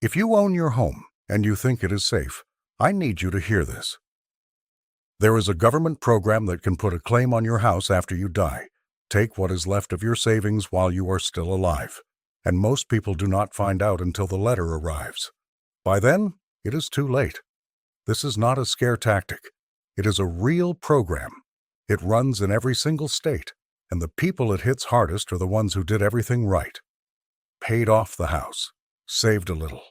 If you own your home and you think it is safe, I need you to hear this. There is a government program that can put a claim on your house after you die. Take what is left of your savings while you are still alive. And most people do not find out until the letter arrives. By then, it is too late. This is not a scare tactic. It is a real program. It runs in every single state, and the people it hits hardest are the ones who did everything right. Paid off the house, saved a little,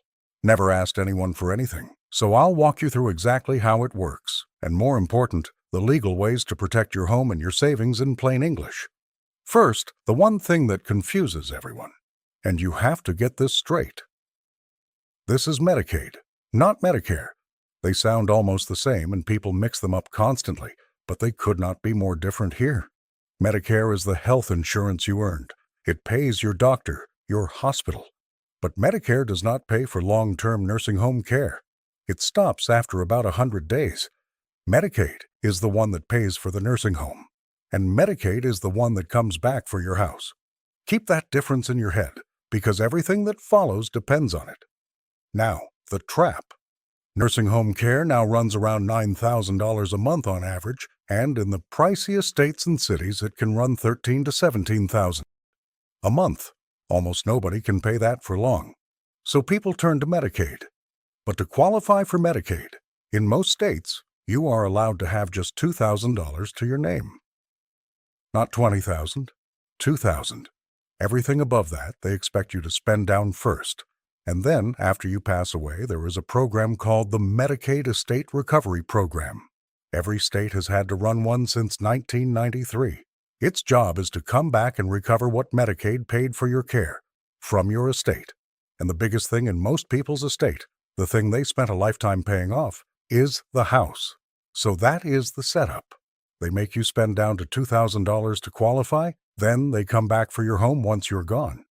never asked anyone for anything. So I'll walk you through exactly how it works, and more important, the legal ways to protect your home and your savings in plain English. First, the one thing that confuses everyone, and you have to get this straight. This is Medicaid, not Medicare. They sound almost the same and people mix them up constantly, but they could not be more different here. Medicare is the health insurance you earned. It pays your doctor, your hospital. But Medicare does not pay for long-term nursing home care. It stops after about 100 days. Medicaid is the one that pays for the nursing home, and Medicaid is the one that comes back for your house. Keep that difference in your head, because everything that follows depends on it. Now, the trap. Nursing home care now runs around $9,000 a month on average, and in the priciest states and cities it can run $13,000 to $17,000 a month. Almost nobody can pay that for long. So people turn to Medicaid. But to qualify for Medicaid, in most states, you are allowed to have just $2,000 to your name. Not $20,000, $2,000. Everything above that they expect you to spend down first. And then, after you pass away, there is a program called the Medicaid Estate Recovery Program. Every state has had to run one since 1993. Its job is to come back and recover what Medicaid paid for your care from your estate. And the biggest thing in most people's estate, the thing they spent a lifetime paying off, is the house. So that is the setup. They make you spend down to $2,000 to qualify, then they come back for your home once you're gone.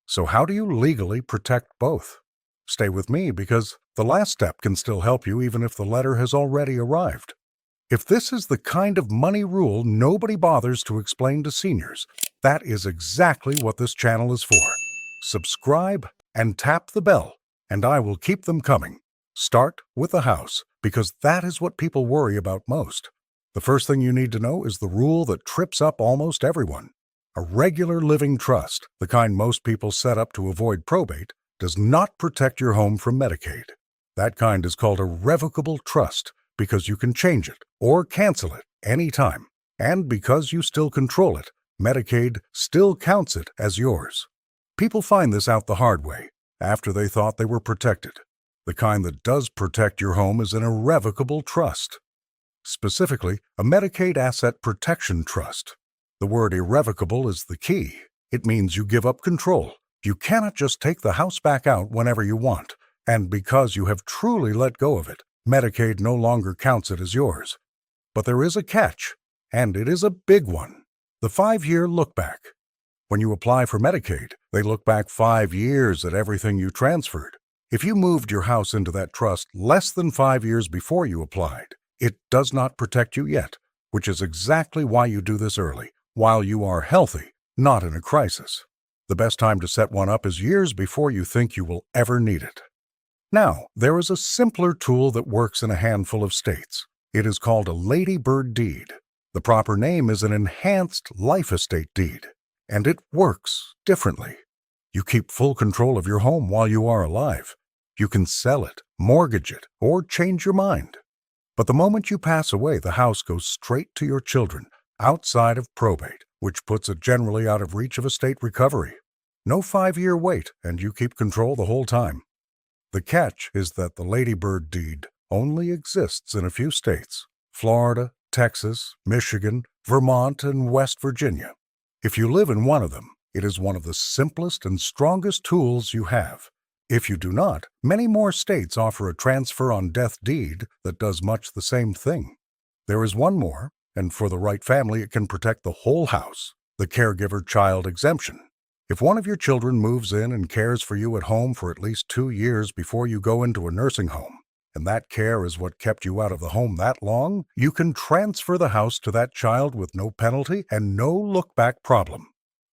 So how do you legally protect both? Stay with me because the last step can still help you even if the letter has already arrived. If this is the kind of money rule nobody bothers to explain to seniors, that is exactly what this channel is for. Subscribe and tap the bell, and I will keep them coming. Start with the house, because that is what people worry about most. The first thing you need to know is the rule that trips up almost everyone. A regular living trust, the kind most people set up to avoid probate, does not protect your home from Medicaid. That kind is called a revocable trust because you can change it or cancel it anytime. And because you still control it, Medicaid still counts it as yours. People find this out the hard way, after they thought they were protected. The kind that does protect your home is an irrevocable trust. Specifically, a Medicaid Asset Protection Trust. The word irrevocable is the key. It means you give up control. You cannot just take the house back out whenever you want. And because you have truly let go of it, Medicaid no longer counts it as yours. But there is a catch, and it is a big one. The 5-year look-back. When you apply for Medicaid, they look back 5 years at everything you transferred. If you moved your house into that trust less than 5 years before you applied, it does not protect you yet, which is exactly why you do this early, while you are healthy, not in a crisis. The best time to set one up is years before you think you will ever need it. Now, there is a simpler tool that works in a handful of states. It is called a ladybird deed. The proper name is an enhanced life estate deed, and it works differently. You keep full control of your home while you are alive. You can sell it, mortgage it, or change your mind. But the moment you pass away, the house goes straight to your children, outside of probate, which puts it generally out of reach of estate recovery. No 5-year wait, and you keep control the whole time. The catch is that the ladybird deed only exists in a few states: Florida, Texas, Michigan, Vermont, and West Virginia. If you live in one of them, it is one of the simplest and strongest tools you have. If you do not, many more states offer a transfer on death deed that does much the same thing. There is one more, and for the right family it can protect the whole house: the caregiver child exemption. If one of your children moves in and cares for you at home for at least 2 years before you go into a nursing home, and that care is what kept you out of the home that long, you can transfer the house to that child with no penalty and no look-back problem.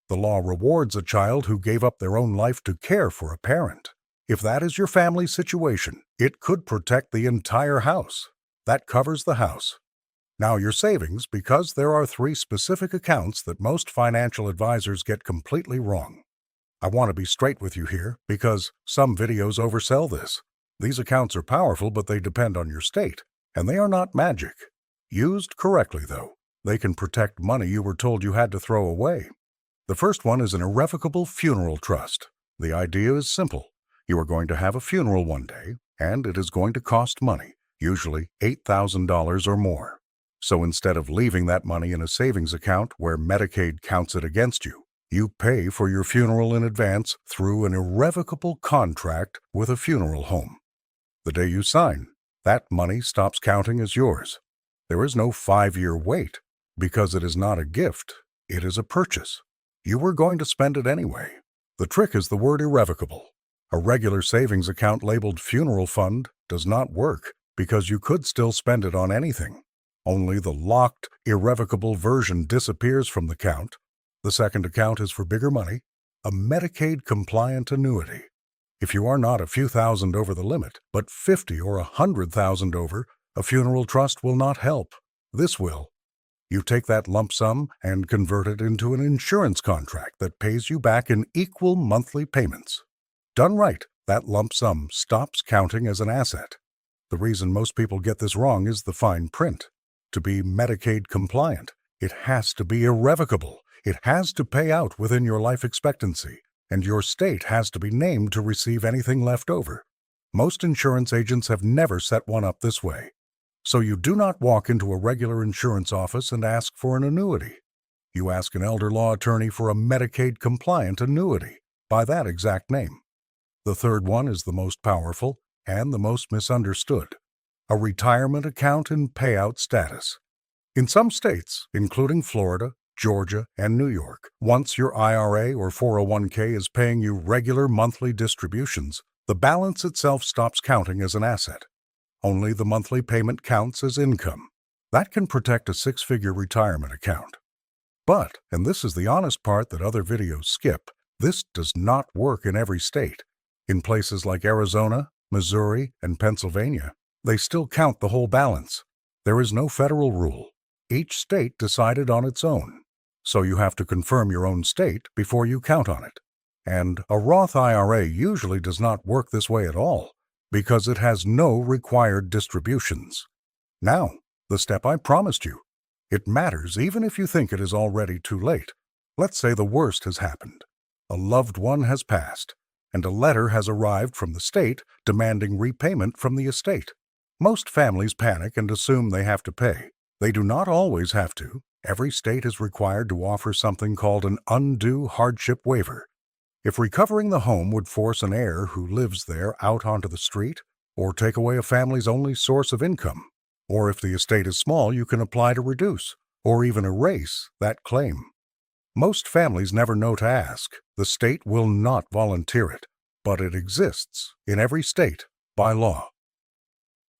The law rewards a child who gave up their own life to care for a parent. If that is your family situation, it could protect the entire house. That covers the house. Now your savings, because there are 3 specific accounts that most financial advisors get completely wrong. I want to be straight with you here because some videos oversell this. These accounts are powerful, but they depend on your state, and they are not magic. Used correctly, though, they can protect money you were told you had to throw away. The first one is an irrevocable funeral trust. The idea is simple. You are going to have a funeral one day, and it is going to cost money, usually $8,000 or more. So instead of leaving that money in a savings account where Medicaid counts it against you, you pay for your funeral in advance through an irrevocable contract with a funeral home. The day you sign, that money stops counting as yours. There is no 5-year wait because it is not a gift, it is a purchase. You were going to spend it anyway. The trick is the word irrevocable. A regular savings account labeled funeral fund does not work because you could still spend it on anything. Only the locked, irrevocable version disappears from the count. The second account is for bigger money, a Medicaid-compliant annuity. If you are not a few thousand over the limit, but 50 or 100,000 over, a funeral trust will not help. This will. You take that lump sum and convert it into an insurance contract that pays you back in equal monthly payments. Done right, that lump sum stops counting as an asset. The reason most people get this wrong is the fine print. To be Medicaid compliant, it has to be irrevocable. It has to pay out within your life expectancy, and your state has to be named to receive anything left over. Most insurance agents have never set one up this way. So you do not walk into a regular insurance office and ask for an annuity. You ask an elder law attorney for a Medicaid-compliant annuity by that exact name. The third one is the most powerful and the most misunderstood. A retirement account in payout status. In some states, including Florida, Georgia, and New York, once your IRA or 401k is paying you regular monthly distributions, the balance itself stops counting as an asset. Only the monthly payment counts as income. That can protect a 6-figure retirement account. But, and this is the honest part that other videos skip, this does not work in every state. In places like Arizona, Missouri, and Pennsylvania, they still count the whole balance. There is no federal rule. Each state decided on its own. So you have to confirm your own state before you count on it. And a Roth IRA usually does not work this way at all, because it has no required distributions. Now, the step I promised you. It matters even if you think it is already too late. Let's say the worst has happened. A loved one has passed, and a letter has arrived from the state demanding repayment from the estate. Most families panic and assume they have to pay. They do not always have to. Every state is required to offer something called an undue hardship waiver. If recovering the home would force an heir who lives there out onto the street, or take away a family's only source of income, or if the estate is small, you can apply to reduce, or even erase, that claim. Most families never know to ask. The state will not volunteer it, but it exists in every state by law.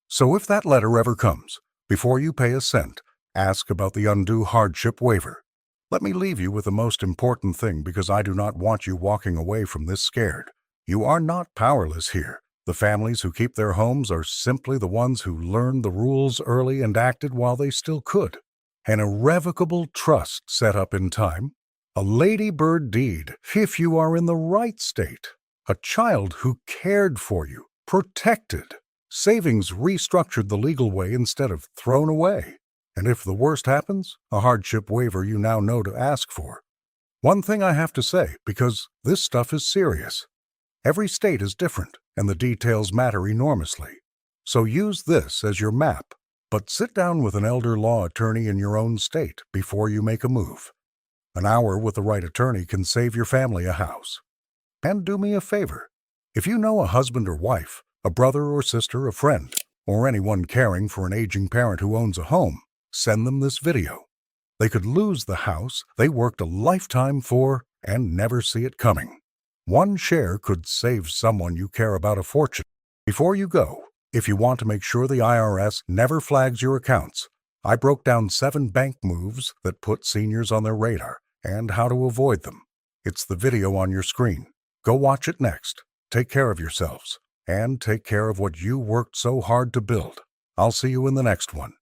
So if that letter ever comes, before you pay a cent, ask about the undue hardship waiver. Let me leave you with the most important thing because I do not want you walking away from this scared. You are not powerless here. The families who keep their homes are simply the ones who learned the rules early and acted while they still could. An irrevocable trust set up in time. A ladybird deed, if you are in the right state. A child who cared for you, protected. Savings restructured the legal way instead of thrown away. And if the worst happens, a hardship waiver you now know to ask for. One thing I have to say, because this stuff is serious. Every state is different, and the details matter enormously. So use this as your map, but sit down with an elder law attorney in your own state before you make a move. An hour with the right attorney can save your family a house. And do me a favor. If you know a husband or wife, a brother or sister, a friend, or anyone caring for an aging parent who owns a home, send them this video. They could lose the house they worked a lifetime for and never see it coming. One share could save someone you care about a fortune. Before you go, if you want to make sure the IRS never flags your accounts, I broke down 7 bank moves that put seniors on their radar and how to avoid them. It's the video on your screen. Go watch it next. Take care of yourselves and take care of what you worked so hard to build. I'll see you in the next one.